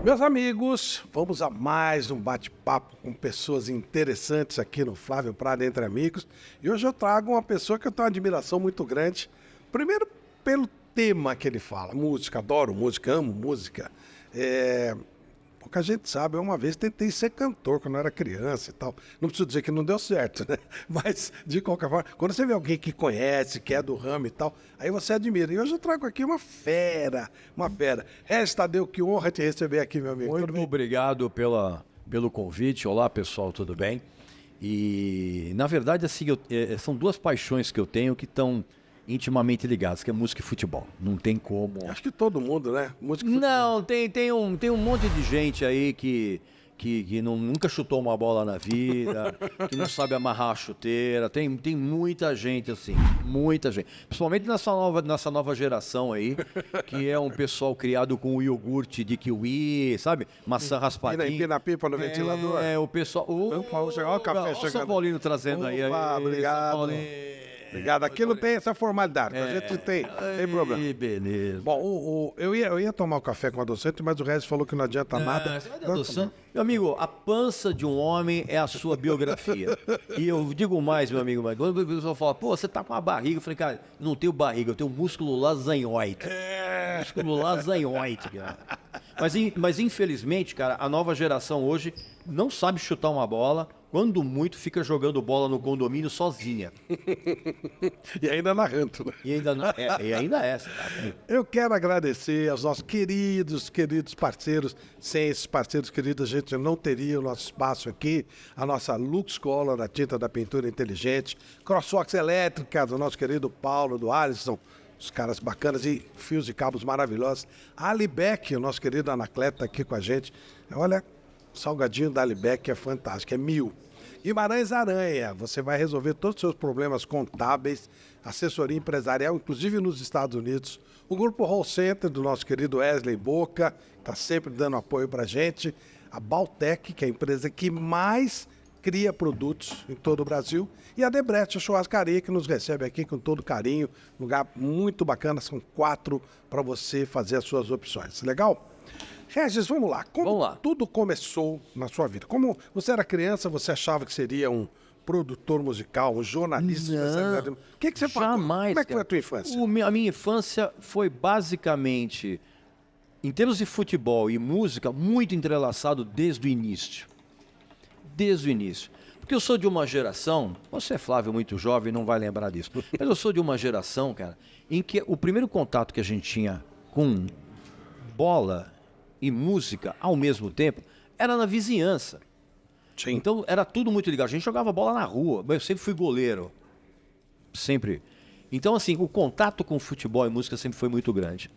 Meus amigos, vamos a mais um bate-papo com pessoas interessantes aqui no Flávio Prado Entre Amigos. E hoje eu trago uma pessoa que eu tenho uma admiração muito grande. Primeiro, pelo tema que ele fala. Música, adoro música, amo música. Pouca gente sabe, eu uma vez tentei ser cantor quando eu era criança e tal. Não preciso dizer que não deu certo, né? Mas, de qualquer forma, quando você vê alguém que conhece, que é do ramo e tal, aí você admira. E hoje eu trago aqui uma fera, uma fera. Tadeu, que honra te receber aqui, meu amigo. Muito obrigado pelo convite. Olá, pessoal, tudo bem? E, na verdade, assim, são duas paixões que eu tenho que estão intimamente ligadas, que é música e futebol. Não tem como... Acho que todo mundo, né? Música e futebol. Não, tem um monte de gente aí que nunca chutou uma bola na vida, que não sabe amarrar a chuteira. Tem muita gente assim, muita gente. Principalmente nessa nova geração aí, que é um pessoal criado com o iogurte de kiwi, sabe? Maçã raspadinha. Empina a pipa no ventilador. O pessoal... Olha o café chegando. O São Paulino trazendo aí. Obrigado. Obrigado. Aqui não tem essa formalidade, a gente tem problema. Beleza. Bom, eu ia tomar o café com adoçante, mas o Regis falou que não adianta nada. Você vai dar adoçante? Meu amigo, a pança de um homem é a sua biografia. E eu digo mais, meu amigo, mas quando o pessoal fala, pô, você tá com uma barriga, eu falei, cara, não tenho barriga, eu tenho músculo lasanhoide. Músculo lasanhoide, cara. Mas infelizmente, cara, a nova geração hoje não sabe chutar uma bola, quando muito fica jogando bola no condomínio sozinha. E ainda narrando, né? E ainda é. Sabe? Eu quero agradecer aos nossos queridos parceiros. Sem esses parceiros queridos, a gente não teria o nosso espaço aqui. A nossa Lux Color, a tinta da pintura inteligente. Crosswalks Elétrica, do nosso querido Paulo, do Alisson. Os caras bacanas e fios e cabos maravilhosos. A Alibec, o nosso querido Anacleto, aqui com a gente. Olha, o salgadinho da Alibec é fantástico, é 1000. Guimarães Aranha, você vai resolver todos os seus problemas contábeis, assessoria empresarial, inclusive nos Estados Unidos. O Grupo Hall Center, do nosso querido Wesley Boca, está sempre dando apoio para a gente. A Baltec, que é a empresa que mais cria produtos em todo o Brasil. E a Debrecht, a churrascaria, que nos recebe aqui com todo carinho. Lugar muito bacana, são 4 para você fazer as suas opções. Legal? Regis, vamos lá. Como tudo começou na sua vida? Como você era criança, você achava que seria um produtor musical, um jornalista? Não, o que você falou? Jamais. Como é que foi a tua infância? A minha infância foi basicamente, em termos de futebol e música, muito entrelaçado desde o início. Desde o início. Porque eu sou de uma geração, você, Flávio, muito jovem, não vai lembrar disso, mas eu sou de uma geração, cara, em que o primeiro contato que a gente tinha com bola e música ao mesmo tempo era na vizinhança. Sim. Então era tudo muito ligado. A gente jogava bola na rua, eu sempre fui goleiro. Sempre. Então, assim, o contato com futebol e música sempre foi muito grande.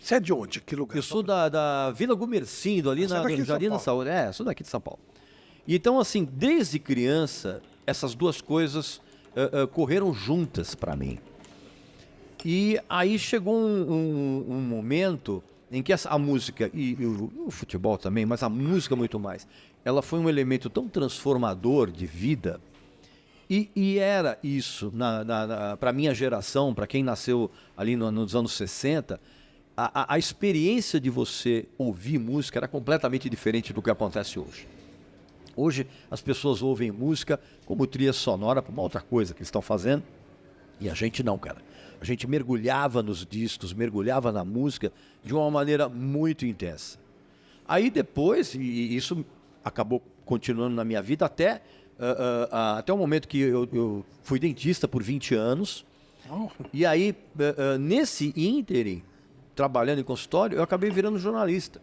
Você é de onde? Que lugar? Eu sou da Vila Gumercindo, ali na Jardim da Saúde. Sou daqui de São Paulo. Então, assim, desde criança, essas duas coisas correram juntas para mim. E aí chegou um momento em que a música, e o futebol também, mas a música muito mais, ela foi um elemento tão transformador de vida, e era isso, para a minha geração, para quem nasceu ali nos anos 60, a experiência de você ouvir música era completamente diferente do que acontece hoje. Hoje as pessoas ouvem música como trilha sonora para uma outra coisa que eles estão fazendo, e a gente não, cara. A gente mergulhava nos discos, mergulhava na música de uma maneira muito intensa. Aí depois, e isso acabou continuando na minha vida até o momento que eu fui dentista por 20 anos. E aí, nesse ínterim, trabalhando em consultório, eu acabei virando jornalista.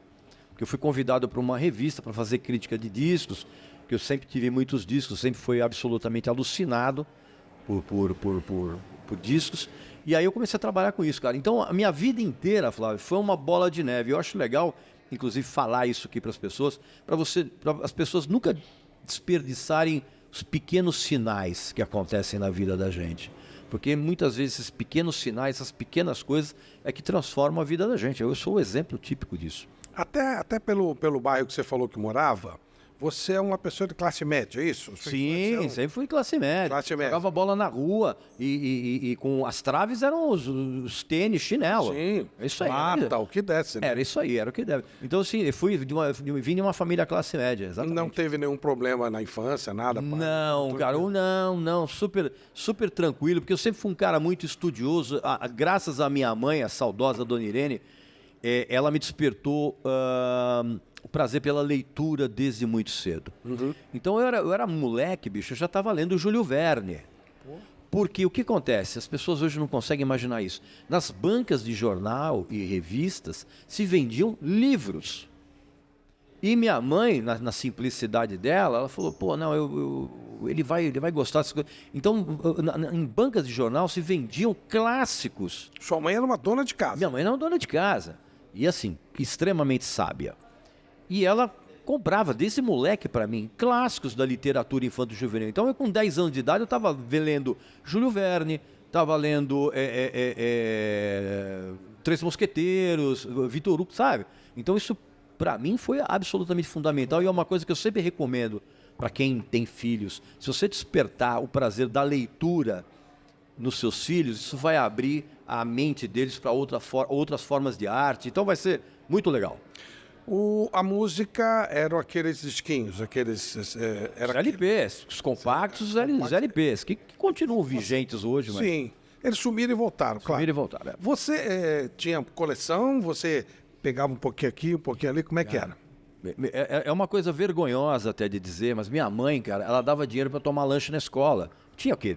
Porque eu fui convidado para uma revista para fazer crítica de discos, que eu sempre tive muitos discos, sempre fui absolutamente alucinado por discos. E aí eu comecei a trabalhar com isso, cara. Então a minha vida inteira, Flávio, foi uma bola de neve. Eu acho legal, inclusive, falar isso aqui para as pessoas, para as pessoas nunca desperdiçarem os pequenos sinais que acontecem na vida da gente. Porque muitas vezes esses pequenos sinais, essas pequenas coisas é que transformam a vida da gente. Eu sou o exemplo típico disso. Até pelo bairro que você falou que morava, você é uma pessoa de classe média, é isso? Sim, sempre fui classe média. Classe média. Jogava bola na rua e com as traves eram os tênis, chinelo. Sim, isso aí. mata, o que desce. Né? Era isso aí, era o que deve. Então, assim, vim de uma família classe média, exatamente. Não teve nenhum problema na infância, nada? Pai? Não, cara, não, super tranquilo, porque eu sempre fui um cara muito estudioso. Graças à minha mãe, a saudosa Dona Irene, ela me despertou o prazer pela leitura desde muito cedo. Uhum. Então eu era moleque, bicho, eu já estava lendo o Júlio Verne. Porque o que acontece? As pessoas hoje não conseguem imaginar isso. Nas bancas de jornal e revistas se vendiam livros. E minha mãe, na simplicidade dela, ela falou, pô, não, ele vai gostar dessas coisas. Então, em bancas de jornal se vendiam clássicos. Sua mãe era uma dona de casa. Minha mãe era uma dona de casa. E assim, extremamente sábia. E ela comprava, desde moleque para mim, clássicos da literatura infanto-juvenil. Então, eu com 10 anos de idade, eu estava lendo Júlio Verne, estava lendo Três Mosqueteiros, Vitor Hugo, sabe? Então, isso, para mim, foi absolutamente fundamental e é uma coisa que eu sempre recomendo para quem tem filhos. Se você despertar o prazer da leitura nos seus filhos, isso vai abrir a mente deles para outras formas de arte. Então, vai ser muito legal. A música eram aqueles disquinhos, aqueles... Os LPs, os compactos, os LPs, que continuam vigentes hoje. Mas... Sim, eles sumiram e voltaram, claro. Sumiram e voltaram, Você tinha coleção, você pegava um pouquinho aqui, um pouquinho ali, como é que era? É uma coisa vergonhosa até de dizer, mas minha mãe, cara, ela dava dinheiro para tomar lanche na escola. Tinha o quê?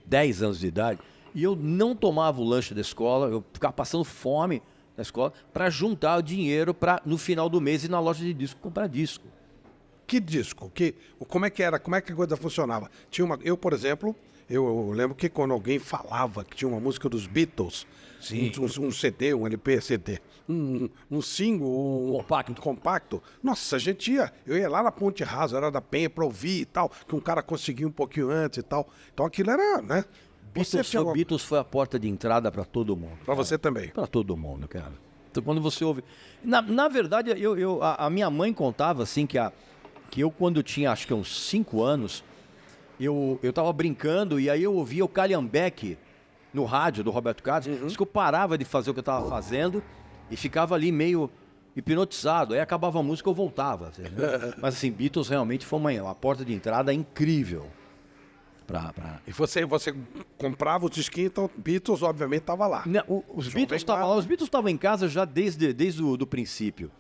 10 anos de idade. E eu não tomava o lanche da escola, eu ficava passando fome na escola, para juntar o dinheiro para, no final do mês, ir na loja de disco comprar disco. Que disco? Como é que era? Como é que a coisa funcionava? Eu, por exemplo, eu lembro que quando alguém falava que tinha uma música dos Beatles, um CD, um LP, CD, um single, compacto. Nossa, eu ia lá na Ponte Rasa, era da Penha, para ouvir e tal, que um cara conseguia um pouquinho antes e tal. Então aquilo era, né? Beatles foi a porta de entrada para todo mundo. Para você também? Para todo mundo, cara. Então, quando você ouve... Na verdade, a minha mãe contava assim que eu, quando tinha, acho que uns 5 anos, eu tava brincando e aí eu ouvia o Calhambeque no rádio do Roberto Carlos. Diz que eu parava de fazer o que eu tava fazendo e ficava ali meio hipnotizado. Aí acabava a música, eu voltava. Mas assim, Beatles realmente foi uma porta de entrada incrível. E você comprava os disquinhos, então Beatles obviamente estava lá. Não, os Beatles estavam lá, os Beatles estavam em casa já desde o princípio.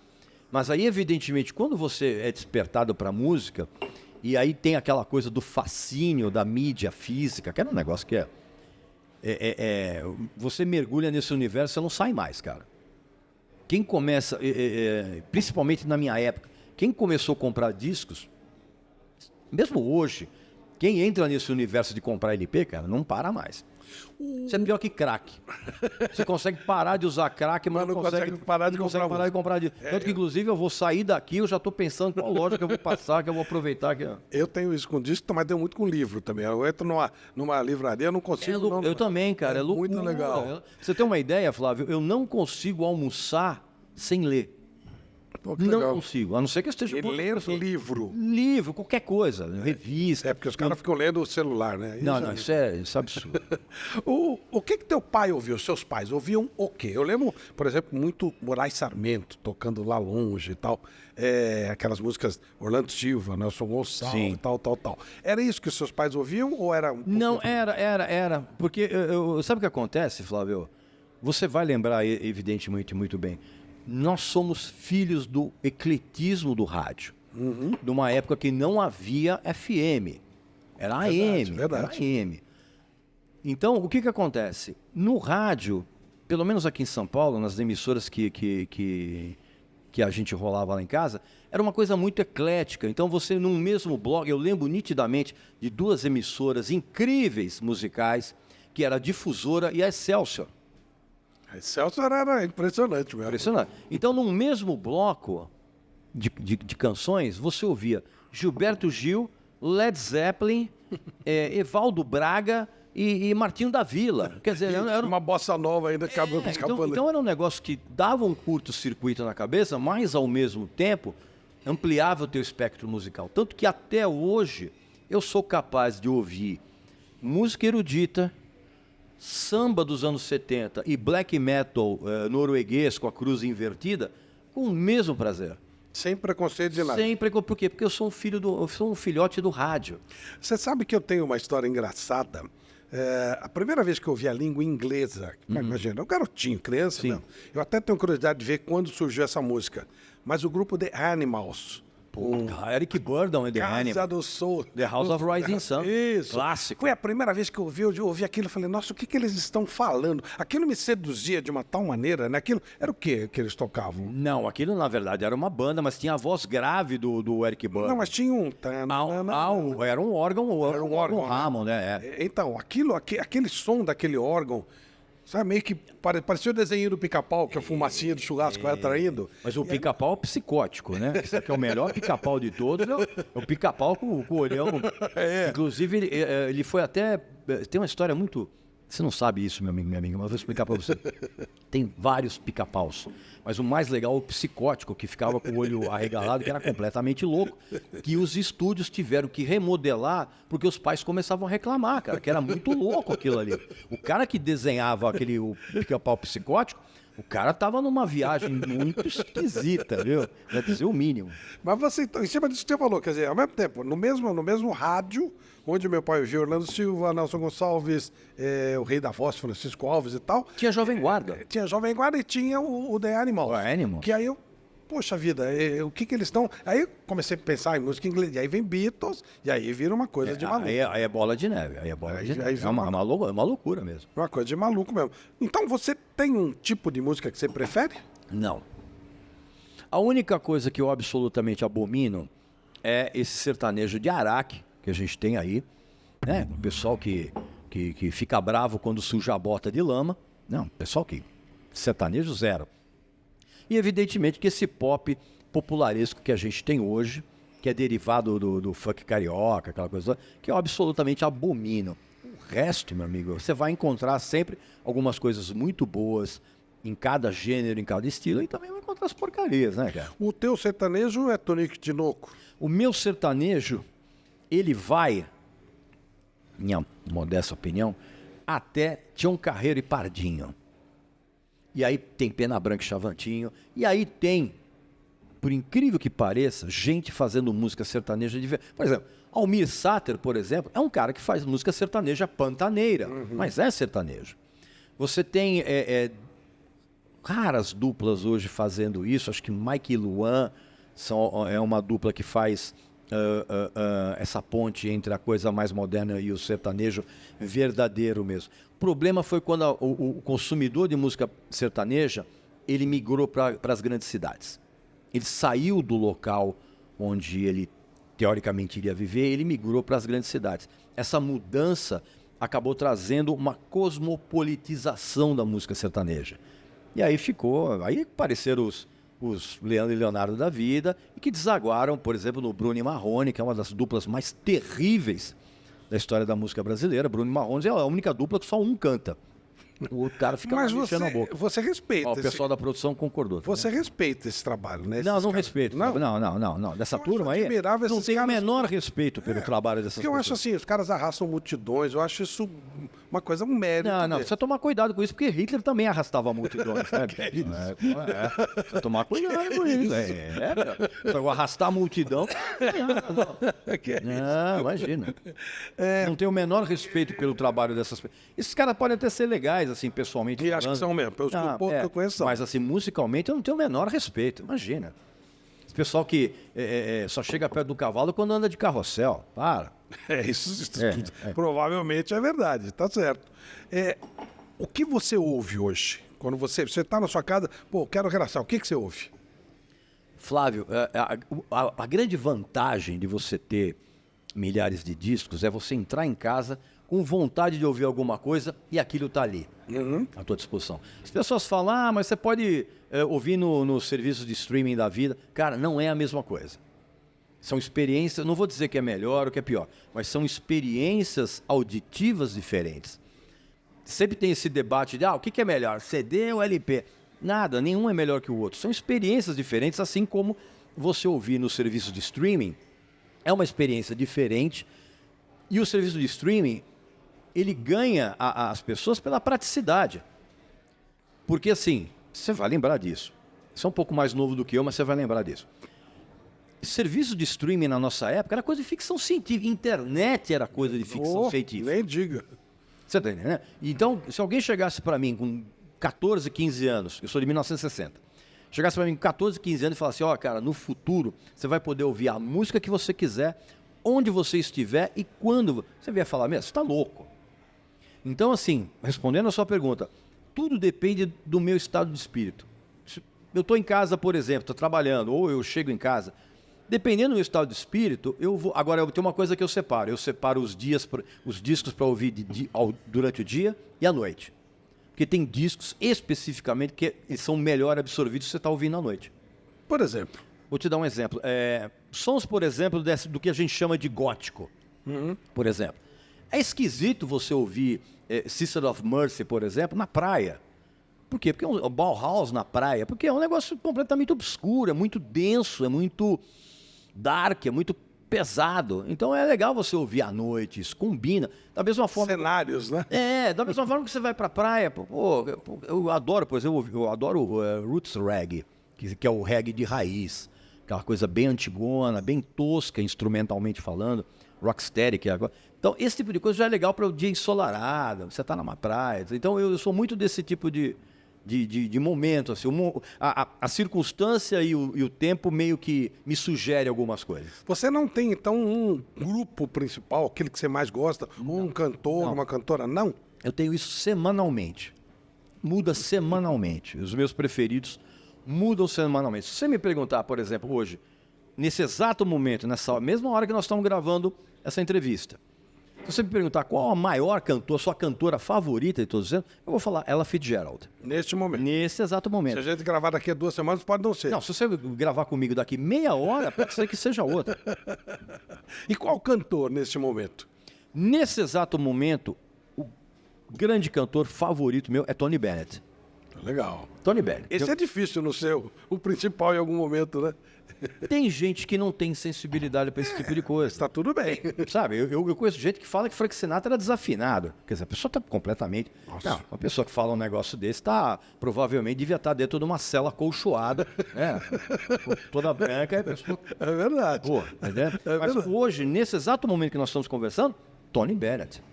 Mas aí, evidentemente, quando você é despertado para a música, e aí tem aquela coisa do fascínio da mídia física, que era um negócio que você mergulha nesse universo, você não sai mais, cara. Quem começa, principalmente na minha época, quem começou a comprar discos, mesmo hoje, quem entra nesse universo de comprar LP, cara, não para mais. Isso é pior que crack. Você consegue parar de usar crack, mas não consegue parar de comprar disco. Tanto que, inclusive, eu vou sair daqui, eu já estou pensando qual loja que eu vou passar, que eu vou aproveitar. Eu tenho isso com disco, mas deu muito com livro também. Eu entro numa livraria, eu não consigo... Eu também, cara. É muito legal. Você tem uma ideia, Flávio? Eu não consigo almoçar sem ler. Pô, não consigo, a não ser que eu esteja... ler livro. Livro, qualquer coisa, revista. Porque os caras ficam lendo o celular, né? Isso é absurdo. O que teu pai ouviu, seus pais ouviam o quê? Eu lembro, por exemplo, muito Moraes Sarmento, tocando Lá Longe e tal. Aquelas músicas Orlando Silva, Nelson Gonçalves e tal. Era isso que os seus pais ouviam ou era... Não, era. Porque, sabe o que acontece, Flávio? Você vai lembrar, evidentemente, muito bem. Nós somos filhos do ecletismo do rádio. De uma época que não havia FM. Era AM. Verdade. Era AM. Então, o que acontece? No rádio, pelo menos aqui em São Paulo, nas emissoras que a gente rolava lá em casa, era uma coisa muito eclética. Então, você, num mesmo blog, eu lembro nitidamente de 2 emissoras incríveis musicais, que era a Difusora e a Excelsior. A Excelsior era impressionante mesmo. Impressionante. Então, num mesmo bloco de canções, você ouvia Gilberto Gil, Led Zeppelin, Evaldo Braga e Martinho da Vila. Quer dizer, era uma bossa nova ainda escapando. Então era um negócio que dava um curto-circuito na cabeça, mas ao mesmo tempo ampliava o teu espectro musical. Tanto que até hoje eu sou capaz de ouvir música erudita, samba dos anos 70 e black metal norueguês com a cruz invertida com o mesmo prazer. Sem preconceito de nada. Por quê? Porque eu sou um filhote do rádio. Você sabe que eu tenho uma história engraçada. A primeira vez que eu ouvi a língua inglesa, imagina, eu garotinho, criança mesmo. Eu até tenho curiosidade de ver quando surgiu essa música. Mas o grupo The Animals. Eric Burdon e The Animals. Casa do Soul. The House of Rising Sun. Isso. Clássico. Foi a primeira vez que eu ouvi aquilo. Eu falei, nossa, o que eles estão falando? Aquilo me seduzia de uma tal maneira, né? Aquilo era o que eles tocavam? Não, aquilo na verdade era uma banda, mas tinha a voz grave do Eric Burdon. Não, mas tinha um... Era um órgão. Era um órgão, um Hammond, né? Então, aquele som daquele órgão, sabe, meio que parecia o desenho do Pica-Pau, que a fumacinha do churrasco vai atraindo. Mas o Pica-Pau é psicótico, né? Esse aqui é o melhor Pica-Pau de todos, é o Pica-Pau com o olhão. Inclusive, ele foi até... Tem uma história muito... Você não sabe isso, meu amigo, minha amiga, mas eu vou explicar pra você. Tem vários Pica-Paus, mas o mais legal é o psicótico, que ficava com o olho arregalado, que era completamente louco, que os estúdios tiveram que remodelar, porque os pais começavam a reclamar, cara, que era muito louco aquilo ali. O cara que desenhava o Pica-Pau psicótico, o cara tava numa viagem muito esquisita, viu? Pra dizer o mínimo. Mas você, então, em cima disso que você falou, quer dizer, ao mesmo tempo, no mesmo rádio, onde meu pai ouviu Orlando Silva, Nelson Gonçalves, o Rei da Voz, Francisco Alves e tal. Tinha Jovem Guarda. Tinha Jovem Guarda e tinha o The Animals. O Animals. Que aí eu, poxa vida, o que eles estão... Aí eu comecei a pensar em música inglesa, e aí vem Beatles, e aí vira uma coisa de maluco. Aí é bola de neve, aí é bola de neve. É uma loucura mesmo. Uma coisa de maluco mesmo. Então você tem um tipo de música que você prefere? Não. A única coisa que eu absolutamente abomino é esse sertanejo de Araque que a gente tem aí, né? O pessoal que fica bravo quando suja a bota de lama. Não, pessoal que sertanejo zero. E evidentemente que esse pop popularesco que a gente tem hoje, que é derivado do funk carioca, aquela coisa que eu absolutamente abomino. O resto, meu amigo, você vai encontrar sempre algumas coisas muito boas em cada gênero, em cada estilo, e também vai encontrar as porcarias, né, cara? O teu sertanejo é Tonico Tinoco? O meu sertanejo, ele vai, minha modesta opinião, até Tião Carreiro e Pardinho. E aí tem Pena Branca e Chavantinho. E aí tem, por incrível que pareça, gente fazendo música sertaneja de... Por exemplo, Almir Sater, por exemplo, é um cara que faz música sertaneja pantaneira, mas é sertanejo. Você tem raras duplas hoje fazendo isso. Acho que Mike e Luan é uma dupla que faz essa ponte entre a coisa mais moderna e o sertanejo verdadeiro mesmo. O problema foi quando o consumidor de música sertaneja, ele migrou para as grandes cidades. Ele saiu do local onde ele teoricamente iria viver, ele migrou para as grandes cidades. Essa mudança acabou trazendo uma cosmopolitização da música sertaneja. E aí apareceram os Leandro e Leonardo da vida, e que desaguaram, por exemplo, no Bruno e Marrone, que é uma das duplas mais terríveis da história da música brasileira. Bruno e Marrone é a única dupla que só um canta. O outro cara fica mexendo a boca. Você respeita. O pessoal da produção concordou. Você respeita esse trabalho, né? Não respeito. Não. Dessa turma aí, não tem o menor respeito pelo trabalho dessas pessoas. Eu acho assim, os caras arrastam multidões, eu acho isso uma coisa, um mérito. Não, precisa tomar cuidado com isso, porque Hitler também arrastava multidões, né? Precisa tomar cuidado com isso. Arrastar a multidão. Não, imagina. Não tem o menor respeito pelo trabalho dessas pessoas. Esses caras podem até ser legais, assim, pessoalmente. E acho que são mesmo, pelos pouco que eu conheço. Mas assim, musicalmente eu não tenho o menor respeito, imagina. Esse pessoal que só chega perto do cavalo quando anda de carrossel, para. Isso provavelmente é verdade, tá certo. O que você ouve hoje? Quando você está na sua casa, quero relaxar, o que você ouve? Flávio, a grande vantagem de você ter milhares de discos é você entrar em casa com vontade de ouvir alguma coisa e aquilo está ali, à tua disposição. As pessoas falam, mas você pode ouvir nos serviços de streaming da vida. Cara, não é a mesma coisa. São experiências, não vou dizer que é melhor ou que é pior, mas são experiências auditivas diferentes. Sempre tem esse debate de, o que é melhor, CD ou LP? Nada, nenhum é melhor que o outro. São experiências diferentes, assim como você ouvir no serviço de streaming é uma experiência diferente. E o serviço de streaming, ele ganha as pessoas pela praticidade. Porque assim, você vai lembrar disso. Você é um pouco mais novo do que eu, mas você vai lembrar disso. Serviço de streaming na nossa época era coisa de ficção científica. Internet era coisa de ficção científica. Nem diga. Você tá entendendo, né? Então, se alguém chegasse para mim com 14, 15 anos, eu sou de 1960, chegasse para mim com 14, 15 anos e falasse, cara, no futuro você vai poder ouvir a música que você quiser, onde você estiver e quando. Você vier falar, você tá louco. Então, assim, respondendo a sua pergunta, tudo depende do meu estado de espírito. Eu estou em casa, por exemplo, estou trabalhando, ou eu chego em casa, dependendo do meu estado de espírito, eu vou. Agora, eu tenho uma coisa que eu separo. Eu separo os discos para ouvir durante o dia e à noite. Porque tem discos especificamente que são melhor absorvidos se você está ouvindo à noite. Por exemplo? Vou te dar um exemplo. Sons, por exemplo, do que a gente chama de gótico. Por exemplo. É esquisito você ouvir Sister of Mercy, por exemplo, na praia. Por quê? Porque é um Bauhaus na praia. Porque é um negócio completamente obscuro, é muito denso, é muito dark, é muito pesado. Então é legal você ouvir à noite, isso combina. Da mesma forma... Cenários, né? Da mesma forma que você vai pra praia. Eu adoro, por exemplo, eu adoro Roots Reggae, que é o reggae de raiz. Aquela coisa bem antigona, bem tosca, instrumentalmente falando. Rocksteady, que é agora... Então, esse tipo de coisa já é legal para o dia ensolarado, você tá numa praia. Então, eu sou muito desse tipo de momento, assim, a circunstância e o tempo meio que me sugere algumas coisas. Você não tem, então, um grupo principal, aquele que você mais gosta, um cantor, uma cantora, não? Eu tenho isso semanalmente. Muda semanalmente. Os meus preferidos mudam semanalmente. Se você me perguntar, por exemplo, hoje, nesse exato momento, nessa mesma hora que nós estamos gravando essa entrevista, se você me perguntar qual a maior cantora, sua cantora favorita de todos os tempos, eu vou falar Ella Fitzgerald. Neste momento? Nesse exato momento. Se a gente gravar daqui a 2 semanas, pode não ser. Não, se você gravar comigo daqui meia hora, pode ser que seja outra. E qual cantor neste momento? Nesse exato momento, o grande cantor favorito meu é Tony Bennett. Legal. Tony Bennett. Esse é difícil no seu, o principal em algum momento, né? Tem gente que não tem sensibilidade para esse tipo de coisa. Está tudo bem. Sabe, eu conheço gente que fala que Frank Sinatra era desafinado. Quer dizer, a pessoa está completamente... Nossa. Não, uma pessoa que fala um negócio desse provavelmente devia estar dentro de uma cela acolchoada, né? Toda branca. A pessoa... É verdade. Pô, mas hoje, nesse exato momento que nós estamos conversando, Tony Bennett.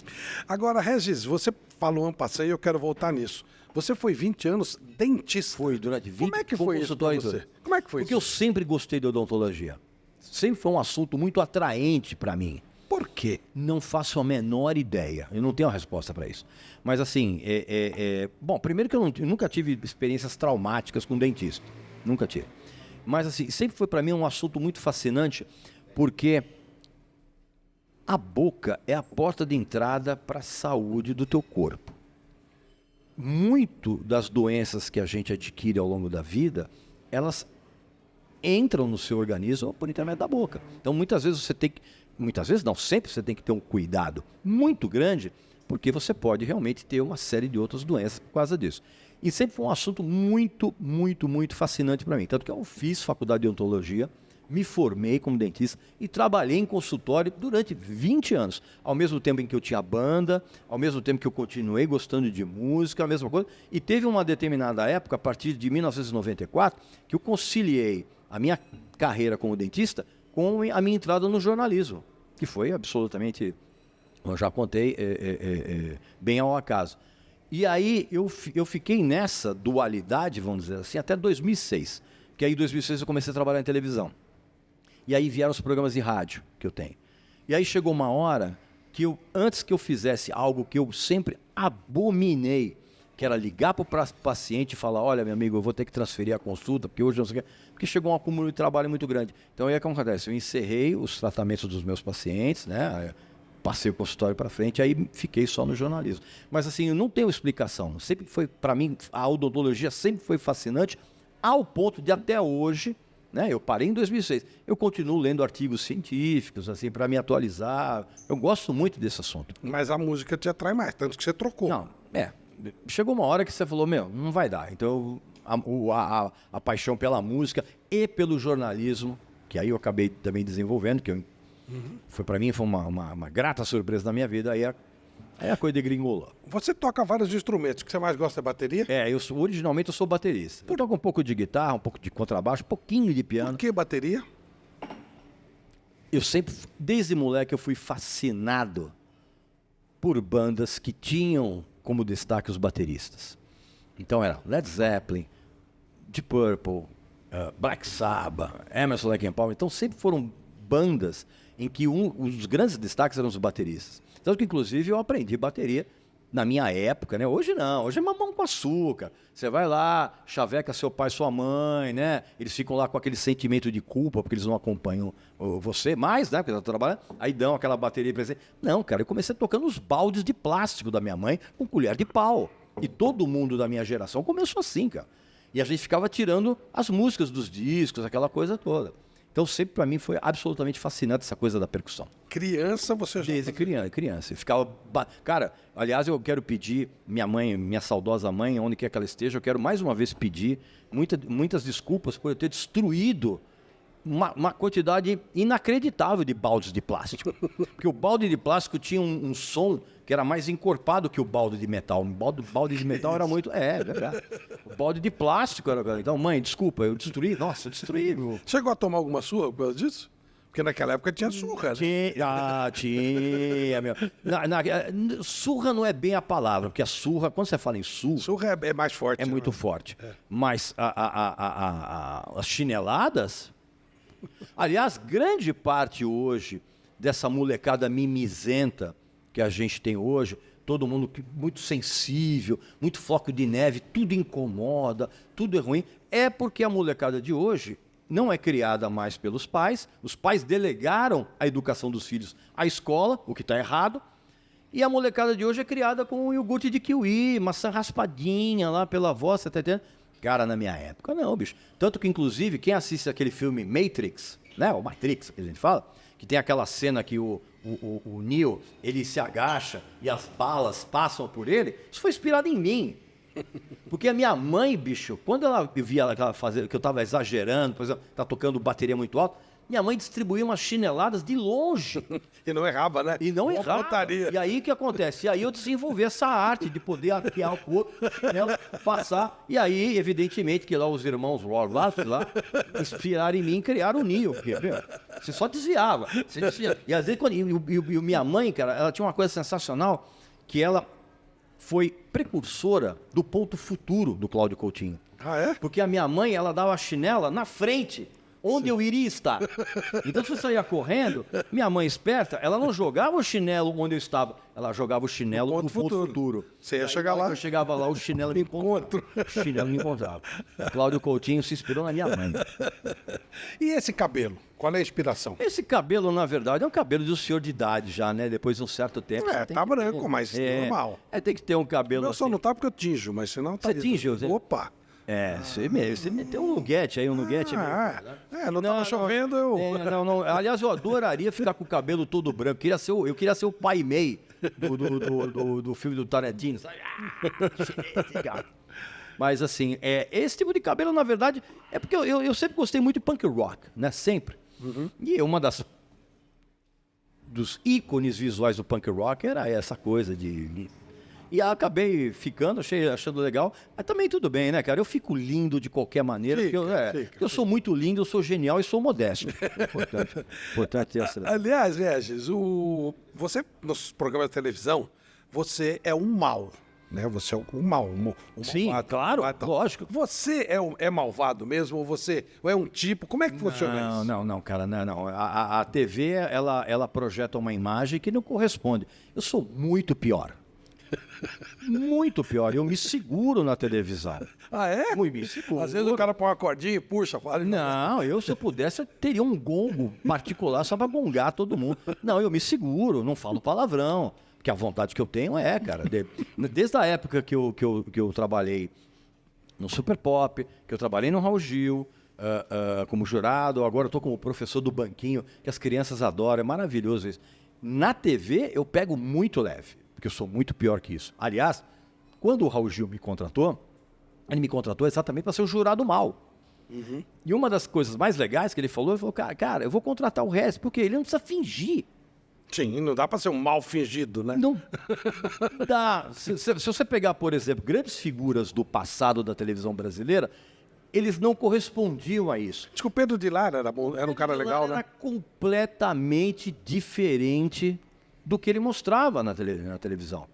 Agora, Regis, você falou um passeio e eu quero voltar nisso. Você foi 20 anos dentista. Foi durante 20 anos. Como é que foi isso pra você? Como é que foi Porque isso? eu sempre gostei de odontologia. Sempre foi um assunto muito atraente para mim. Por quê? Não faço a menor ideia. Eu não tenho uma resposta para isso. Mas assim, bom, primeiro que eu nunca tive experiências traumáticas com dentista. Nunca tive. Mas assim, sempre foi para mim um assunto muito fascinante, porque a boca é a porta de entrada para a saúde do teu corpo. Muito das doenças que a gente adquire ao longo da vida, elas entram no seu organismo por intermédio da boca. Então, muitas vezes sempre você tem que ter um cuidado muito grande, porque você pode realmente ter uma série de outras doenças por causa disso. E sempre foi um assunto muito, muito, muito fascinante para mim. Tanto que eu fiz faculdade de odontologia, me formei como dentista e trabalhei em consultório durante 20 anos. Ao mesmo tempo em que eu tinha banda, ao mesmo tempo que eu continuei gostando de música, a mesma coisa. E teve uma determinada época, a partir de 1994, que eu conciliei a minha carreira como dentista com a minha entrada no jornalismo, que foi absolutamente, eu já contei, bem ao acaso. E aí eu fiquei nessa dualidade, vamos dizer assim, até 2006. Que aí em 2006 eu comecei a trabalhar em televisão. E aí vieram os programas de rádio que eu tenho. E aí chegou uma hora que antes que eu fizesse algo que eu sempre abominei, que era ligar para o paciente e falar, olha, meu amigo, eu vou ter que transferir a consulta, porque hoje não sei o quê, porque chegou um acúmulo de trabalho muito grande. Então aí o que acontece? Eu encerrei os tratamentos dos meus pacientes, né? Passei o consultório para frente, aí fiquei só no jornalismo. Mas assim, eu não tenho explicação. Sempre foi, para mim, a odontologia sempre foi fascinante, ao ponto de até hoje, né, eu parei em 2006, eu continuo lendo artigos científicos, assim, para me atualizar. Eu gosto muito desse assunto. Mas a música te atrai mais, tanto que você trocou. Não, chegou uma hora que você falou, não vai dar. Então a paixão pela música e pelo jornalismo, que aí eu acabei também desenvolvendo, foi para mim foi uma grata surpresa na minha vida, aí a coisa degringolou. Você toca vários instrumentos, o que você mais gosta é bateria? Originalmente eu sou baterista. Eu toco um pouco de guitarra, um pouco de contrabaixo, um pouquinho de piano. Por que bateria? Eu sempre, desde moleque, eu fui fascinado por bandas que tinham como destaque os bateristas. Então era Led Zeppelin, Deep Purple, Black Sabbath, Emerson, Lake and Palmer. Então sempre foram bandas em que os grandes destaques eram os bateristas. Tanto que, inclusive, eu aprendi bateria na minha época, né? Hoje não, hoje é mamão com açúcar. Você vai lá, chaveca seu pai, sua mãe, né? Eles ficam lá com aquele sentimento de culpa, porque eles não acompanham você mais, né? Porque você tá trabalhando, aí dão aquela bateria presente. Não, cara, eu comecei tocando os baldes de plástico da minha mãe com colher de pau. E todo mundo da minha geração começou assim, cara. E a gente ficava tirando as músicas dos discos, aquela coisa toda. Então, sempre para mim foi absolutamente fascinante essa coisa da percussão. Criança, você já... Desde criança. Eu ficava... Cara, aliás, eu quero pedir, minha mãe, minha saudosa mãe, onde quer que ela esteja, eu quero mais uma vez pedir muitas desculpas por eu ter destruído uma quantidade inacreditável de baldes de plástico. Porque o balde de plástico tinha um som que era mais encorpado que o balde de metal. O balde de metal era muito... É verdade. O balde de plástico era... Então, mãe, desculpa, eu destruí. Nossa, eu destruí. Meu. Chegou a tomar alguma surra por causa disso? Porque naquela época tinha surra, né? Tinha, meu. Surra não é bem a palavra, porque a surra, quando você fala em surra... Surra é mais forte. É muito forte. É. Mas as chineladas... Aliás, grande parte hoje dessa molecada mimizenta que a gente tem hoje, todo mundo muito sensível, muito floco de neve, tudo incomoda, tudo é ruim, é porque a molecada de hoje não é criada mais pelos pais, os pais delegaram a educação dos filhos à escola, o que está errado, e a molecada de hoje é criada com iogurte de kiwi, maçã raspadinha lá pela avó, você tá entendendo? Cara, na minha época, não, bicho. Tanto que, inclusive, quem assiste aquele filme Matrix, né? O Matrix, que a gente fala, que tem aquela cena que o Neo, ele se agacha e as balas passam por ele, isso foi inspirado em mim. Porque a minha mãe, bicho, quando ela via ela fazer, que eu tava exagerando, por exemplo, tá tocando bateria muito alto, minha mãe distribuía umas chineladas de longe. E não errava, né? E não errava. Pontaria. E aí o que acontece? E aí eu desenvolvi essa arte de poder arquear o corpo, chinela, passar. E aí, evidentemente, que lá os irmãos Warlath lá inspiraram em mim e criaram o Neo. Você só desviava. E às vezes, e minha mãe, cara, ela tinha uma coisa sensacional, que ela foi precursora do ponto futuro do Cláudio Coutinho. Ah, é? Porque a minha mãe, ela dava a chinela na frente, onde eu iria estar. Então, se eu saía correndo, minha mãe esperta, ela não jogava o chinelo onde eu estava, ela jogava o chinelo no ponto futuro. Você ia chegar lá. Eu chegava lá, o chinelo me encontrava. O chinelo me encontrava. Cláudio Coutinho se inspirou na minha mãe. E esse cabelo? Qual é a inspiração? Esse cabelo, na verdade, é um cabelo de um senhor de idade já, né? Depois de um certo tempo. Tá branco, mas normal. Tem que ter um cabelo. Meu só não tá porque eu tinjo, mas senão tá. Você tinge, José? Opa! Você meteu um nuguete aí, não tava chovendo, eu... Não. Aliás, eu adoraria ficar com o cabelo todo branco. Eu queria ser o Pai Mei do filme do Tarantino. Mas, assim, esse tipo de cabelo, na verdade, é porque eu sempre gostei muito de punk rock, né? Sempre. Uhum. E uma dos ícones visuais do punk rock era essa coisa de... E acabei ficando, achando legal. Mas também tudo bem, né, cara? Eu fico lindo de qualquer maneira. Eu sou muito lindo, eu sou genial e sou modesto. Importante ter essa... Aliás, Regis, você, nos programas de televisão, você é um mal. Né? Você é um mal. Sim, claro, lógico. Você é malvado mesmo? Ou é um tipo? Como é que funciona isso? Não, cara, não. A TV, ela projeta uma imagem que não corresponde. Eu sou muito pior. Muito pior. Eu me seguro na televisão. Ah, é? Me seguro. Às vezes o cara põe uma cordinha e puxa. Não, se eu pudesse, eu teria um gongo particular só pra gongar todo mundo. Não, eu me seguro, não falo palavrão. Porque a vontade que eu tenho cara. Desde a época que eu trabalhei no Super Pop, que eu trabalhei no Raul Gil, como jurado, agora eu tô como professor do banquinho, que as crianças adoram, é maravilhoso isso. Na TV, eu pego muito leve. Porque eu sou muito pior que isso. Aliás, quando o Raul Gil me contratou, Ele me contratou exatamente para ser o jurado mal. Uhum. E uma das coisas mais legais que ele falou, cara, eu vou contratar o Regis, porque ele não precisa fingir. Sim, não dá para ser um mal fingido, né? Não dá. Se você pegar, por exemplo, grandes figuras do passado da televisão brasileira, eles não correspondiam a isso. Acho que o Pedro de Lara era um cara legal, né? Era completamente diferente do que ele mostrava na televisão.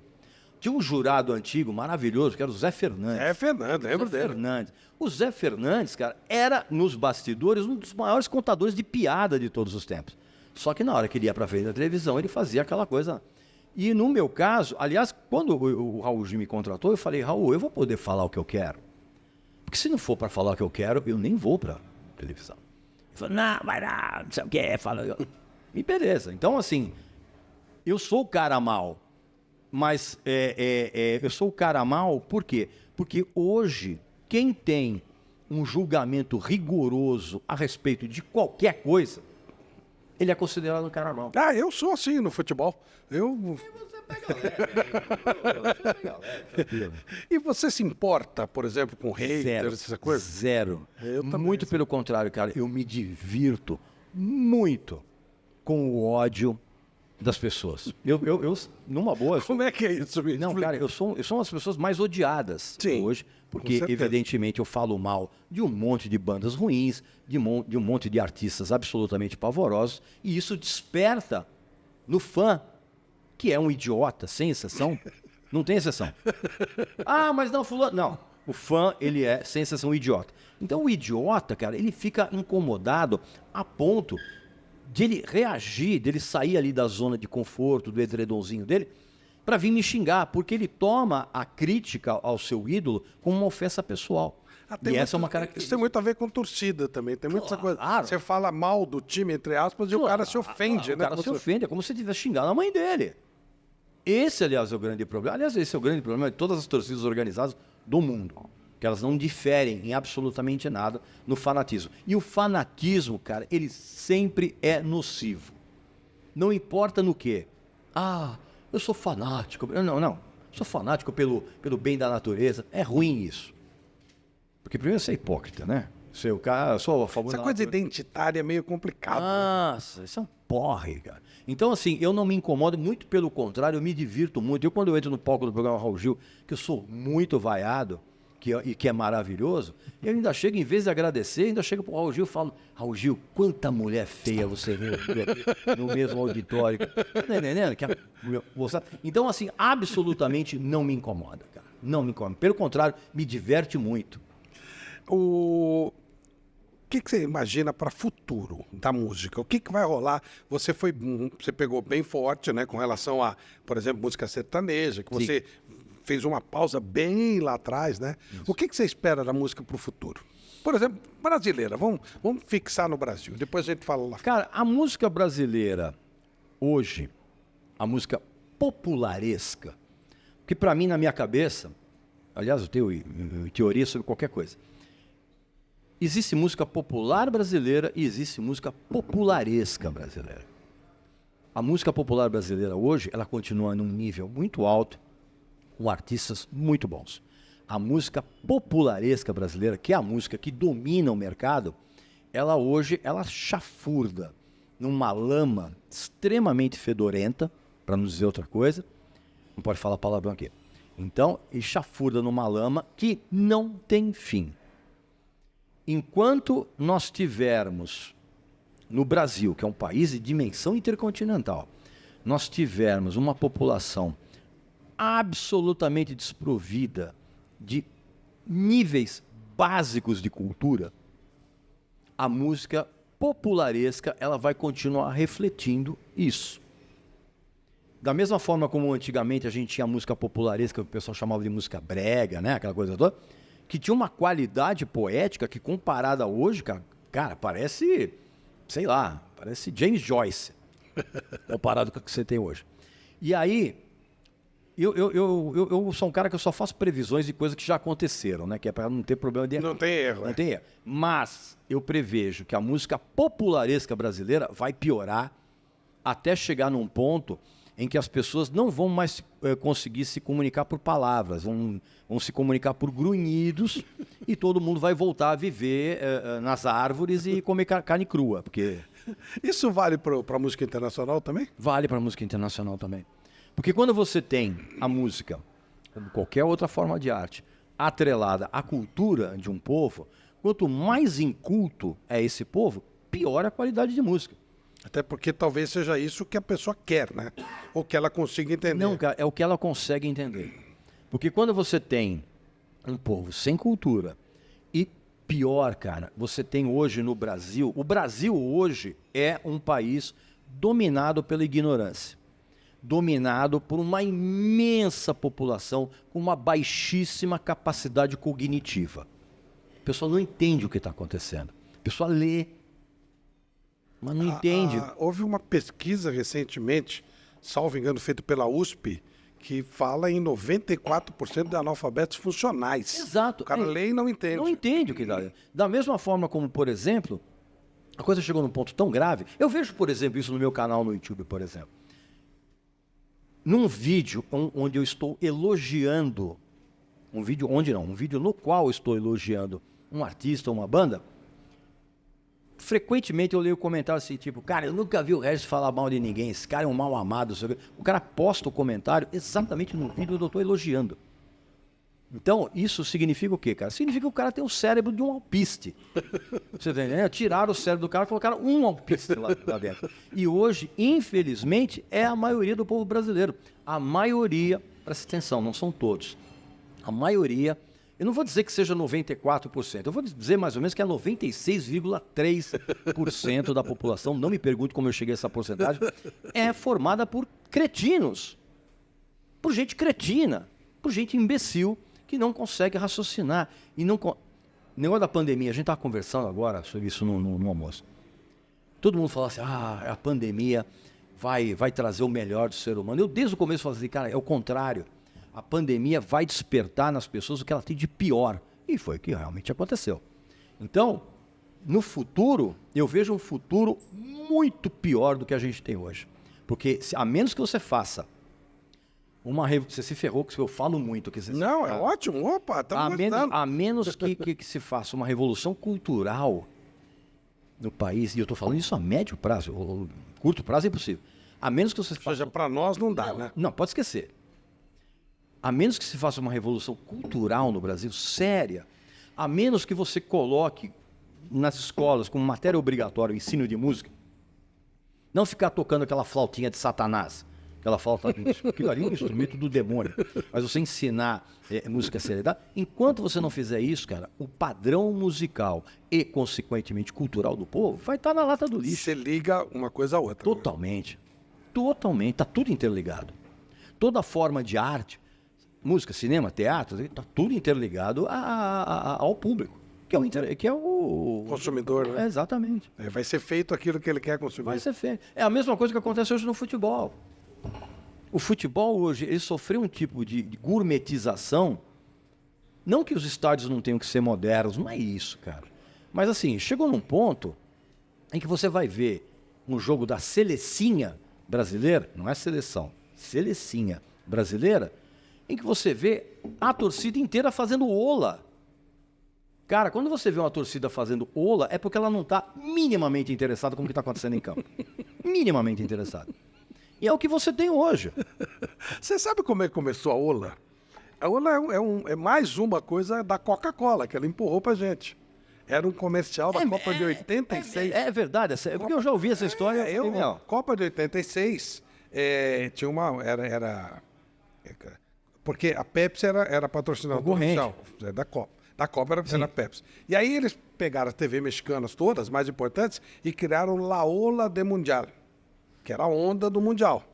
Tinha um jurado antigo maravilhoso, que era o Zé Fernandes. Zé Fernandes, lembro dele. Fernandes. O Zé Fernandes, cara, era, nos bastidores, um dos maiores contadores de piada de todos os tempos. Só que na hora que ele ia pra frente da televisão, ele fazia aquela coisa. E no meu caso, aliás, quando o Raul Gil me contratou, eu falei, Raul, eu vou poder falar o que eu quero? Porque se não for para falar o que eu quero, eu nem vou pra televisão. Ele falou, não, vai lá, não sei o que, fala. E beleza. Então, assim, eu sou o cara mal. Mas eu sou o cara mal por quê? Porque hoje, quem tem um julgamento rigoroso a respeito de qualquer coisa, ele é considerado um cara mal. Ah, eu sou assim no futebol. E você se importa, por exemplo, com haters, essa coisa? Zero. Muito pelo contrário, cara. Eu me divirto muito com o ódio das pessoas. Eu numa boa... Como é que é isso? Não, cara, eu sou uma das pessoas mais odiadas hoje, porque, evidentemente, eu falo mal de um monte de bandas ruins, de um monte de artistas absolutamente pavorosos, e isso desperta no fã, que é um idiota, sem exceção. Não tem exceção. Ah, mas não, fulano... Não, o fã, ele é, sem exceção, um idiota. Então, o idiota, cara, ele fica incomodado a ponto de ele reagir, dele sair ali da zona de conforto, do edredomzinho dele, para vir me xingar, porque ele toma a crítica ao seu ídolo como uma ofensa pessoal. E essa é uma característica. Isso tem muito a ver com torcida também. Tem muita coisa. Você fala mal do time, entre aspas, e o cara se ofende, né? O cara se ofende, é como se tivesse xingado a mãe dele. Esse, aliás, é o grande problema. Aliás, esse é o grande problema de todas as torcidas organizadas do mundo. Que elas não diferem em absolutamente nada no fanatismo. E o fanatismo, cara, ele sempre é nocivo. Não importa no quê. Ah, eu sou fanático. Não. Sou fanático pelo bem da natureza. É ruim isso. Porque primeiro você é hipócrita, né? Eu sou a favor Essa coisa identitária é meio complicada. Nossa, isso é um porre, cara. Então, assim, eu não me incomodo, muito pelo contrário, eu me divirto muito. Eu, quando eu entro no palco do programa Raul Gil, que eu sou muito vaiado, que é maravilhoso, eu ainda chego, em vez de agradecer, ainda chego pro Raul Gil e falo, Raul Gil, quanta mulher feia você viu no mesmo auditório. Tá entendendo? Então, assim, absolutamente não me incomoda, cara. Não me incomoda. Pelo contrário, me diverte muito. O que você imagina para futuro da música? O que vai rolar? Você pegou bem forte, né, com relação a, por exemplo, música sertaneja, que você fez uma pausa bem lá atrás, né? Isso. O que você espera da música para o futuro? Por exemplo, brasileira. Vamos fixar no Brasil. Depois a gente fala lá. Cara, a música brasileira hoje, a música popularesca, que para mim, na minha cabeça, aliás, eu tenho teoria sobre qualquer coisa. Existe música popular brasileira e existe música popularesca brasileira. A música popular brasileira hoje, ela continua num nível muito alto, com artistas muito bons. A música popularesca brasileira, que é a música que domina o mercado, ela hoje, ela chafurda numa lama extremamente fedorenta, para não dizer outra coisa, não pode falar palavrão aqui. Então, e chafurda numa lama que não tem fim. Enquanto nós tivermos no Brasil, que é um país de dimensão intercontinental, nós tivermos uma população absolutamente desprovida de níveis básicos de cultura, a música popularesca ela vai continuar refletindo isso. Da mesma forma como antigamente a gente tinha a música popularesca, que o pessoal chamava de música brega, né? Aquela coisa toda, que tinha uma qualidade poética que, comparada hoje, cara, parece, sei lá, parece James Joyce, comparado com o que você tem hoje. E aí, eu sou um cara que eu só faço previsões de coisas que já aconteceram, né? Que é para não ter problema de erro. Não tem erro. Não tem erro. Mas eu prevejo que a música popularesca brasileira vai piorar até chegar num ponto em que as pessoas não vão mais conseguir se comunicar por palavras, vão se comunicar por grunhidos e todo mundo vai voltar a viver nas árvores e comer carne crua. Porque... Isso vale para a música internacional também? Vale para a música internacional também. Porque quando você tem a música, como qualquer outra forma de arte, atrelada à cultura de um povo, quanto mais inculto é esse povo, pior a qualidade de música. Até porque talvez seja isso que a pessoa quer, né? Ou que ela consiga entender. Não, cara, é o que ela consegue entender. Porque quando você tem um povo sem cultura e pior, cara, você tem hoje no Brasil... O Brasil hoje é um país dominado pela ignorância. Dominado por uma imensa população com uma baixíssima capacidade cognitiva. A pessoa não entende o que está acontecendo. A pessoa lê, mas não entende. Houve uma pesquisa recentemente, salvo engano, feita pela USP, que fala em 94% de analfabetos funcionais. Exato. O cara lê e não entende. Não entende o que dá. Da mesma forma como, por exemplo, a coisa chegou num ponto tão grave. Eu vejo, por exemplo, isso no meu canal no YouTube, por exemplo. Num vídeo onde eu estou elogiando, um vídeo no qual eu estou elogiando um artista ou uma banda, frequentemente eu leio comentários assim, tipo, cara, eu nunca vi o Regis falar mal de ninguém, esse cara é um mal amado. O cara posta o comentário exatamente no vídeo onde eu estou elogiando. Então, isso significa o quê, cara? Significa que o cara tem o cérebro de um alpiste. Você tá entendendo? Tiraram o cérebro do cara e colocaram um alpiste lá dentro. E hoje, infelizmente, é a maioria do povo brasileiro. A maioria, presta atenção, não são todos. A maioria, eu não vou dizer que seja 94%, eu vou dizer mais ou menos que é 96,3% da população, não me pergunte como eu cheguei a essa porcentagem, é formada por cretinos. Por gente cretina, por gente imbecil, que não consegue raciocinar. E não... O negócio da pandemia, a gente estava conversando agora sobre isso no almoço. Todo mundo fala assim, a pandemia vai trazer o melhor do ser humano. Eu desde o começo falei assim, cara, é o contrário. A pandemia vai despertar nas pessoas o que ela tem de pior. E foi o que realmente aconteceu. Então, no futuro, eu vejo um futuro muito pior do que a gente tem hoje. Porque, a menos que você faça você se ferrou, que eu falo muito. Não, é ótimo. Opa, estamos gostando. A menos que se faça uma revolução cultural no país, e eu estou falando isso a médio prazo, curto prazo é impossível. A menos que você faça... Ou seja, para nós não dá, né? Não, pode esquecer. A menos que se faça uma revolução cultural no Brasil, séria, a menos que você coloque nas escolas como matéria obrigatória o ensino de música, não ficar tocando aquela flautinha de Satanás, aquela flauta, aquilo ali é um instrumento do demônio, mas você ensinar música seriedade, enquanto você não fizer isso, cara, o padrão musical e, consequentemente, cultural do povo vai estar na lata do lixo. Você liga uma coisa a outra. Totalmente. Totalmente. Está tudo interligado. Toda forma de arte, música, cinema, teatro, está tudo interligado ao público, que é o consumidor, né? Exatamente. Vai ser feito aquilo que ele quer consumir. Vai ser feito. É a mesma coisa que acontece hoje no futebol. O futebol hoje, ele sofreu um tipo de gourmetização. Não que os estádios não tenham que ser modernos, não é isso, cara. Mas assim, chegou num ponto em que você vai ver um jogo da selecinha brasileira, não é seleção, selecinha brasileira, em que você vê a torcida inteira fazendo ola. Cara, quando você vê uma torcida fazendo ola, é porque ela não está minimamente interessada com o que está acontecendo em campo. Minimamente interessada. E é o que você tem hoje. Você sabe como é que começou a ola? A ola é mais uma coisa da Coca-Cola, que ela empurrou pra gente. Era um comercial da Copa de 86. É verdade, porque eu já ouvi essa história. Copa de 86, tinha uma... Porque a Pepsi era patrocinadora oficial da Copa. Da Copa era a Pepsi. E aí eles pegaram as TV mexicanas todas, mais importantes, e criaram La Ola de Mundial, que era a onda do Mundial.